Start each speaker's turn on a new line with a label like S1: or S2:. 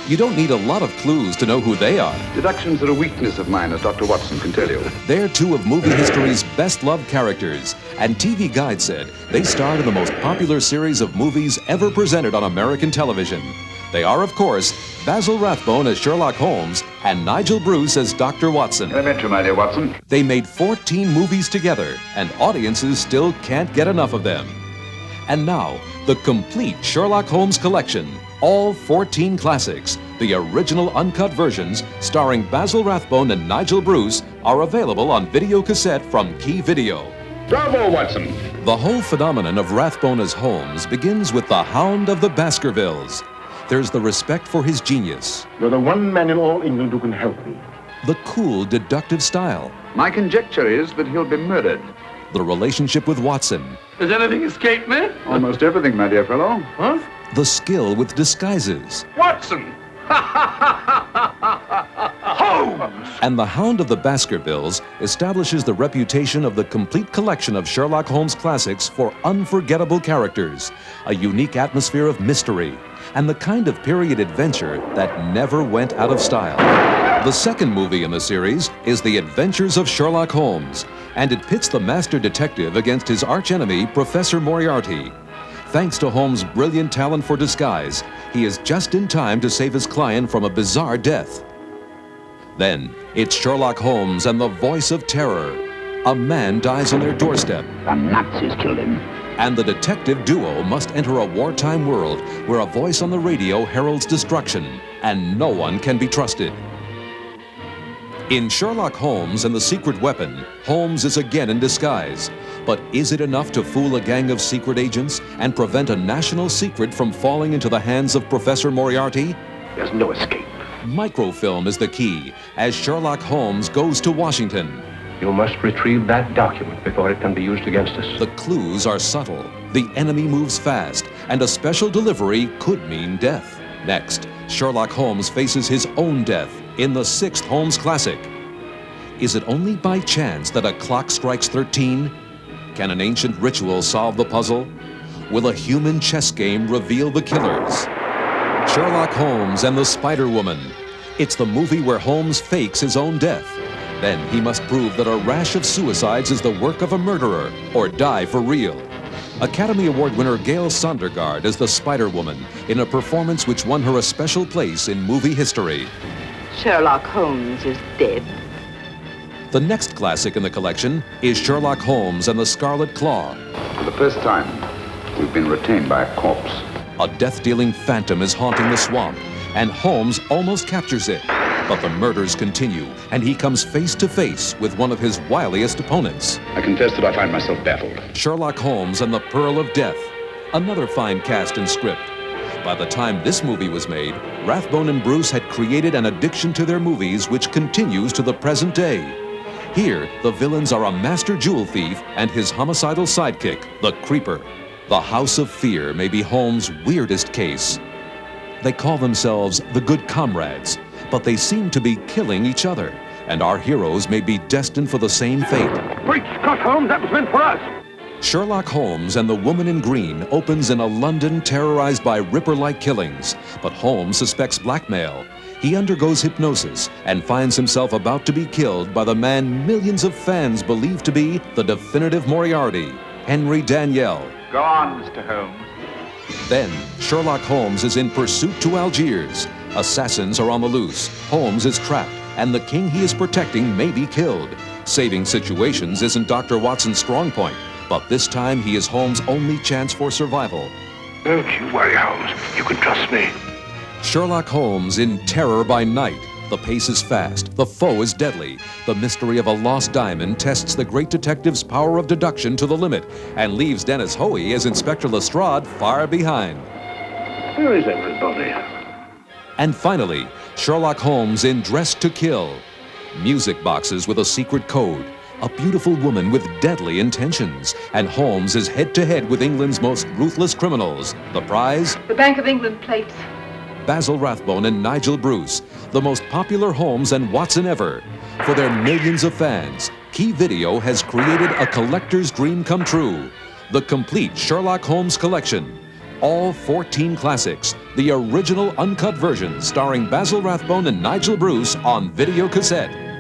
S1: You don't need a lot of clues to know who they are.
S2: Deductions are a weakness of mine, as Dr. Watson can tell you.
S1: They're two of movie history's best-loved characters, and TV Guide said they starred in the most popular series of movies ever presented on American television. They are, of course, Basil Rathbone as Sherlock Holmes and Nigel Bruce as Dr. Watson.
S2: Elementary, my dear Watson.
S1: They made 14 movies together, and audiences still can't get enough of them. And now, the complete Sherlock Holmes collection, all 14 classics, the original uncut versions starring Basil Rathbone and Nigel Bruce, are available on video cassette from Key Video.
S2: Bravo, Watson.
S1: The whole phenomenon of Rathbone as Holmes begins with the Hound of the Baskervilles. There's the respect for his genius.
S3: You're the one man in all England who can help me.
S1: The cool, deductive style.
S2: My conjecture is that he'll be murdered.
S1: The relationship with Watson.
S4: Does anything escape me?
S2: Almost everything, my dear fellow.
S4: Huh?
S1: The skill with disguises.
S4: Watson! Holmes!
S1: And the Hound of the Baskervilles establishes the reputation of the complete collection of Sherlock Holmes classics for unforgettable characters, a unique atmosphere of mystery, and the kind of period adventure that never went out of style. The second movie in the series is The Adventures of Sherlock Holmes, and it pits the master detective against his archenemy, Professor Moriarty. Thanks to Holmes' brilliant talent for disguise, he is just in time to save his client from a bizarre death. Then, it's Sherlock Holmes and the Voice of Terror. A man dies on their doorstep.
S3: The Nazis killed him.
S1: And the detective duo must enter a wartime world where a voice on the radio heralds destruction, and no one can be trusted. In Sherlock Holmes and the Secret Weapon, Holmes is again in disguise. But is it enough to fool a gang of secret agents and prevent a national secret from falling into the hands of Professor Moriarty?
S3: There's no escape.
S1: Microfilm is the key as Sherlock Holmes goes to Washington.
S5: You must retrieve that document before it can be used against us.
S1: The clues are subtle, the enemy moves fast, and a special delivery could mean death. Next, Sherlock Holmes faces his own death in the sixth Holmes classic. Is it only by chance that a clock strikes 13? Can an ancient ritual solve the puzzle? Will a human chess game reveal the killers? Sherlock Holmes and the Spider Woman. It's the movie where Holmes fakes his own death. Then he must prove that a rash of suicides is the work of a murderer or die for real. Academy Award winner Gail Sondergaard as the Spider Woman in a performance which won her a special place in movie history.
S6: Sherlock Holmes is dead.
S1: The next classic in the collection is Sherlock Holmes and the Scarlet Claw.
S2: For the first time, we've been retained by a corpse.
S1: A death-dealing phantom is haunting the swamp, and Holmes almost captures it. But the murders continue, and he comes face to face with one of his wiliest opponents.
S2: I confess that I find myself baffled.
S1: Sherlock Holmes and the Pearl of Death, another fine cast and script. By the time this movie was made, Rathbone and Bruce had created an addiction to their movies which continues to the present day. Here, the villains are a master jewel thief and his homicidal sidekick, the Creeper. The House of Fear may be Holmes' weirdest case. They call themselves the Good Comrades, but they seem to be killing each other, and our heroes may be destined for the same fate.
S3: Great Scott, Holmes, that was meant for us.
S1: Sherlock Holmes and the Woman in Green opens in a London terrorized by Ripper-like killings, but Holmes suspects blackmail. He undergoes hypnosis and finds himself about to be killed by the man millions of fans believe to be the definitive Moriarty, Henry Daniell.
S2: Go on, Mr. Holmes.
S1: Then, Sherlock Holmes is in pursuit to Algiers. Assassins are on the loose, Holmes is trapped, and the king he is protecting may be killed. Saving situations isn't Dr. Watson's strong point, but this time he is Holmes' only chance for survival.
S3: Don't you worry, Holmes. You can trust me.
S1: Sherlock Holmes in Terror by Night. The pace is fast, the foe is deadly. The mystery of a lost diamond tests the great detective's power of deduction to the limit and leaves Dennis Hoey as Inspector Lestrade far behind.
S3: Where is everybody?
S1: And finally, Sherlock Holmes in Dressed to Kill. Music boxes with a secret code. A beautiful woman with deadly intentions. And Holmes is head-to-head with England's most ruthless criminals. The prize?
S6: The Bank of England plates.
S1: Basil Rathbone and Nigel Bruce, the most popular Holmes and Watson ever. For their millions of fans, Key Video has created a collector's dream come true. The complete Sherlock Holmes collection. All 14 classics, the original uncut version starring Basil Rathbone and Nigel Bruce on video cassette.